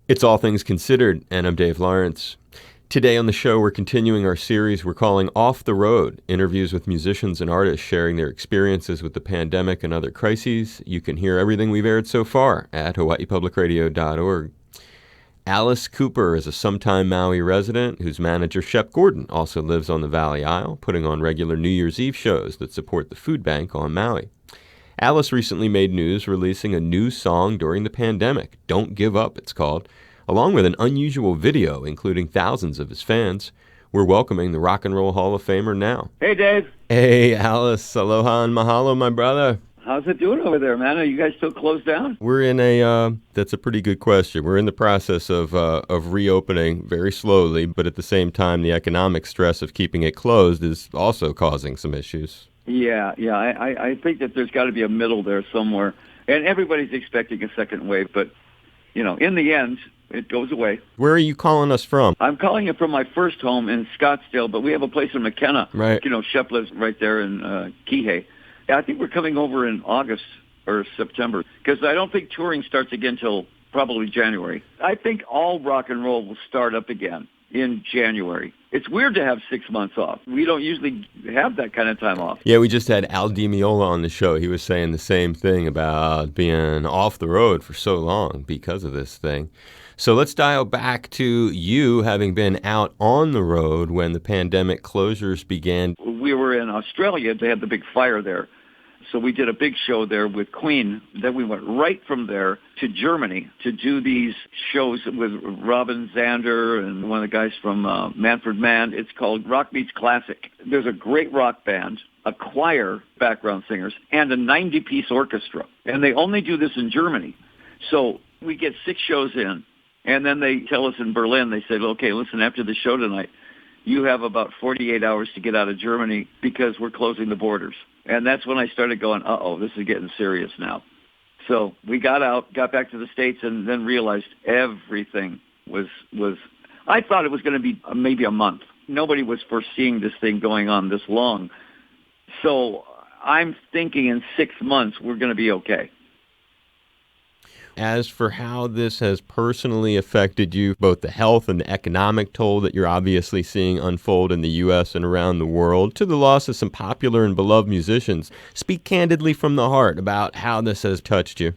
It's All Things Considered, and I'm Dave Lawrence. Today on the show, we're continuing our series we're calling Off the Road, interviews with musicians and artists sharing their experiences with the pandemic and other crises. You can hear everything we've aired so far at hawaiipublicradio.org. Alice Cooper is a sometime Maui resident whose manager, Shep Gordon, also lives on the Valley Isle, putting on regular New Year's Eve shows that support the food bank on Maui. Alice recently made news releasing a new song during the pandemic, Don't Give Up, it's called, along with an unusual video including thousands of his fans. We're welcoming the Rock and Roll Hall of Famer now. Hey, Dave. Hey, Alice. Aloha and mahalo, my brother. How's it doing over there, man? Are you guys still closed down? We're in that's a pretty good question. We're in the process of reopening very slowly, but at the same time, the economic stress of keeping it closed is also causing some issues. Yeah. I think that there's got to be a middle there somewhere. And everybody's expecting a second wave, but, in the end, it goes away. Where are you calling us from? I'm calling you from my first home in Scottsdale, but we have a place in McKenna. Right. Shep lives right there in Kihei. I think we're coming over in August or September, because I don't think touring starts again till probably January. I think all rock and roll will start up again in January. It's weird to have 6 months off. We don't usually have that kind of time off. Yeah, we just had Al Di Meola on the show. He was saying the same thing about being off the road for so long because of this thing. So let's dial back to you having been out on the road when the pandemic closures began. We were in Australia. They had the big fire there. So we did a big show there with Queen. Then we went right from there to Germany to do these shows with Robin Zander and one of the guys from Manfred Mann. It's called Rock Meets Classic. There's a great rock band, a choir, background singers, and a 90-piece orchestra. And they only do this in Germany. So we get 6 shows in. And then they tell us in Berlin, they said, okay, listen, after the show tonight, you have about 48 hours to get out of Germany because we're closing the borders. And that's when I started going, this is getting serious now. So we got out, got back to the States, and then realized everything was I thought it was going to be maybe a month. Nobody was foreseeing this thing going on this long. So I'm thinking in 6 months we're going to be okay. As for how this has personally affected you, both the health and the economic toll that you're obviously seeing unfold in the U.S. and around the world, to the loss of some popular and beloved musicians, speak candidly from the heart about how this has touched you.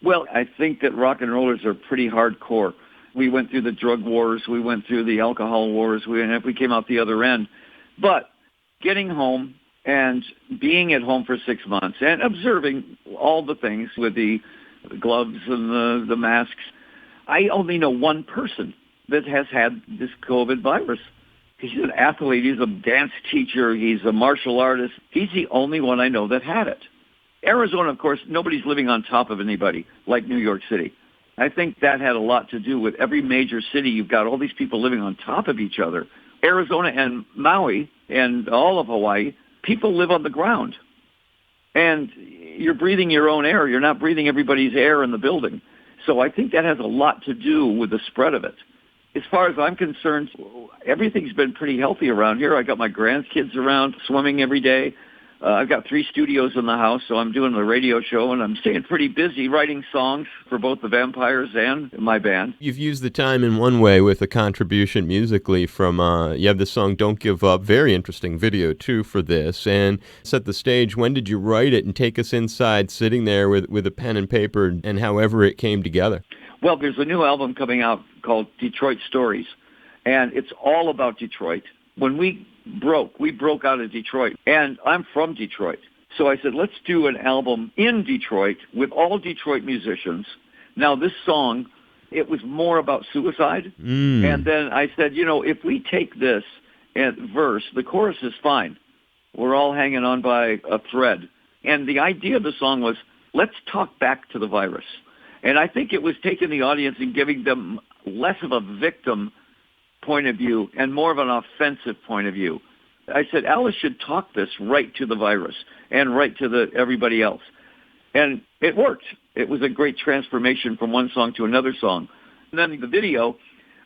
Well, I think that rock and rollers are pretty hardcore. We went through the drug wars. We went through the alcohol wars. We came out the other end. But getting home and being at home for 6 months and observing all the things with the gloves and the masks. I only know one person that has had this COVID virus. He's an athlete. He's a dance teacher. He's a martial artist. He's the only one I know that had it. Arizona, of course, nobody's living on top of anybody like New York City. I think that had a lot to do with every major city. You've got all these people living on top of each other. Arizona and Maui and all of Hawaii, people live on the ground. And you're breathing your own air. You're not breathing everybody's air in the building. So I think that has a lot to do with the spread of it. As far as I'm concerned, everything's been pretty healthy around here. I got my grandkids around swimming every day. I've got 3 studios in the house, so I'm doing the radio show, and I'm staying pretty busy writing songs for both the Vampires and my band. You've used the time in one way with a contribution musically from, you have the song Don't Give Up, very interesting video, too, for this, and set the stage. When did you write it, and take us inside sitting there with a pen and paper and however it came together? Well, there's a new album coming out called Detroit Stories, and it's all about Detroit. When we broke out of Detroit, and I'm from Detroit. So I said, let's do an album in Detroit with all Detroit musicians. Now, this song, it was more about suicide. And then I said, if we take this verse, the chorus is fine. We're all hanging on by a thread. And the idea of the song was, let's talk back to the virus. And I think it was taking the audience and giving them less of a victim point of view and more of an offensive point of view. I said, Alice should talk this right to the virus and right to everybody else. And it worked. It was a great transformation from one song to another song. And then the video,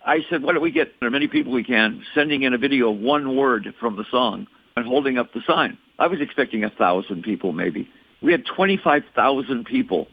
I said, why don't we get as many people we can sending in a video of one word from the song and holding up the sign. I was expecting 1,000 people maybe. We had 25,000 people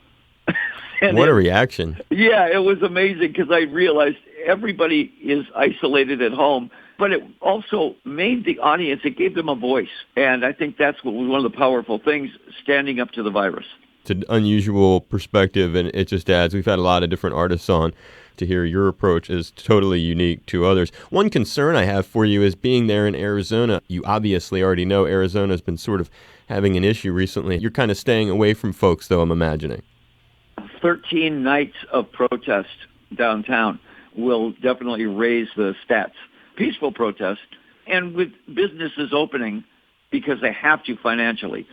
And What a reaction. Yeah, it was amazing because I realized everybody is isolated at home, but it also made the audience, it gave them a voice. And I think that's what was one of the powerful things, standing up to the virus. It's an unusual perspective, and it just adds. We've had a lot of different artists on. To hear your approach is totally unique to others. One concern I have for you is being there in Arizona. You obviously already know Arizona's been sort of having an issue recently. You're kind of staying away from folks, though, I'm imagining. 13 nights of protest downtown will definitely raise the stats. Peaceful protest, and with businesses opening because they have to financially.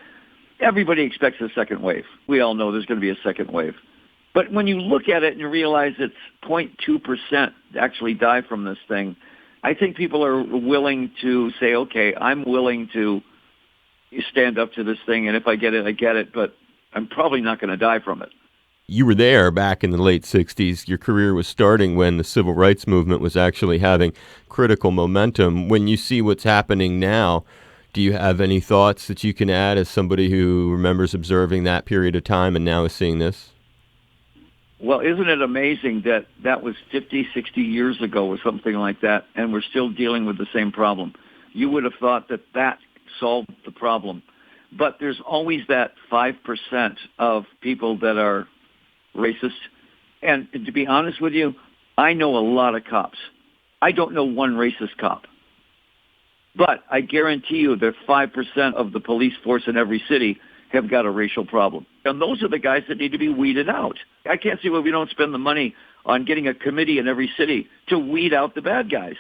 Everybody expects a second wave. We all know there's going to be a second wave. But when you look at it and you realize it's 0.2% actually die from this thing, I think people are willing to say, okay, I'm willing to stand up to this thing, and if I get it, I get it, but I'm probably not going to die from it. You were there back in the late 60s. Your career was starting when the civil rights movement was actually having critical momentum. When you see what's happening now, do you have any thoughts that you can add as somebody who remembers observing that period of time and now is seeing this? Well, isn't it amazing that that was 50, 60 years ago or something like that, and we're still dealing with the same problem? You would have thought that that solved the problem. But there's always that 5% of people that are racist. And to be honest with you, I know a lot of cops. I don't know one racist cop. But I guarantee you that 5% of the police force in every city have got a racial problem. And those are the guys that need to be weeded out. I can't see why we don't spend the money on getting a committee in every city to weed out the bad guys.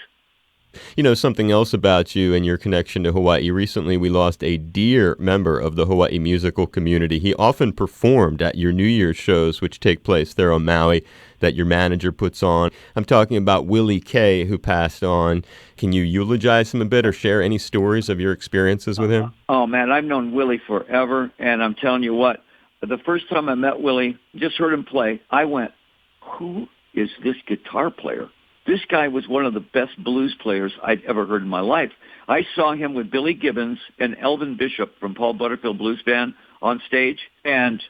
You know, something else about you and your connection to Hawaii. Recently, we lost a dear member of the Hawaii musical community. He often performed at your New Year's shows, which take place there on Maui, that your manager puts on. I'm talking about Willie Kay, who passed on. Can you eulogize him a bit or share any stories of your experiences with him? Oh, man, I've known Willie forever, and I'm telling you what, the first time I met Willie, just heard him play, I went, who is this guitar player? This guy was one of the best blues players I'd ever heard in my life. I saw him with Billy Gibbons and Elvin Bishop from Paul Butterfield Blues Band on stage, and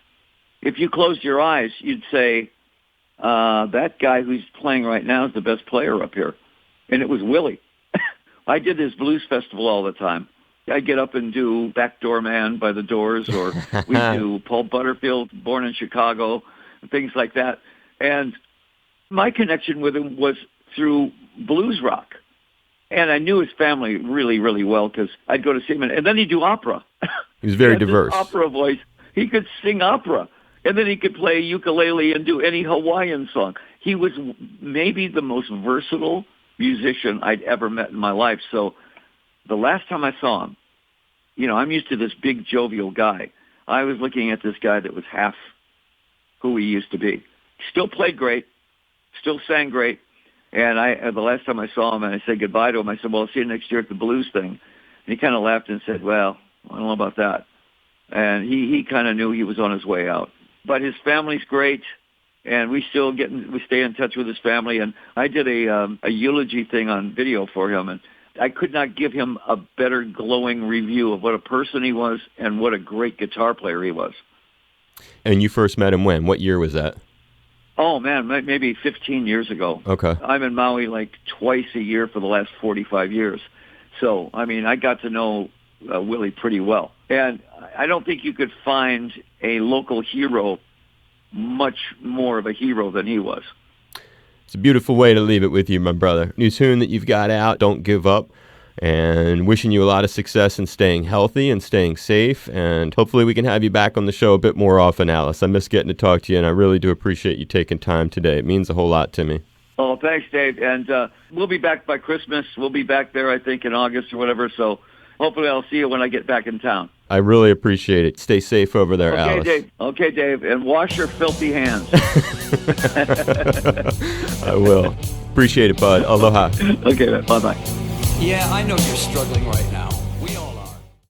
if you closed your eyes, you'd say, that guy who's playing right now is the best player up here. And it was Willie. I did his blues festival all the time. I'd get up and do Backdoor Man by the Doors, or we do Paul Butterfield, Born in Chicago, and things like that. And my connection with him was through blues rock. And I knew his family really, really well because I'd go to see him. And then he'd do opera. He was very he had diverse. This opera voice. He could sing opera. And then he could play ukulele and do any Hawaiian song. He was maybe the most versatile musician I'd ever met in my life. So the last time I saw him, you know, I'm used to this big jovial guy. I was looking at this guy that was half who he used to be. Still played great, still sang great. And the last time I saw him and I said goodbye to him, I said, well, I'll see you next year at the blues thing. And he kind of laughed and said, well, I don't know about that. And he kind of knew he was on his way out. But his family's great, and we stay in touch with his family. And I did a eulogy thing on video for him, and I could not give him a better glowing review of what a person he was and what a great guitar player he was. And you first met him when? What year was that? Oh, man, maybe 15 years ago. Okay. I'm in Maui like twice a year for the last 45 years. So, I mean, I got to know Willie pretty well. And I don't think you could find a local hero much more of a hero than he was. It's a beautiful way to leave it with you, my brother. New tune that you've got out, Don't Give Up, and wishing you a lot of success in staying healthy and staying safe, and hopefully we can have you back on the show a bit more often, Alice. I miss getting to talk to you, and I really do appreciate you taking time today. It means a whole lot to me. Oh, thanks, Dave. And we'll be back by Christmas. We'll be back there, I think, in August or whatever, so hopefully I'll see you when I get back in town. I really appreciate it. Stay safe over there, Alice. Okay, Dave. And wash your filthy hands. I will. Appreciate it, bud. Aloha. Okay, bye-bye. Yeah, I know you're struggling right now.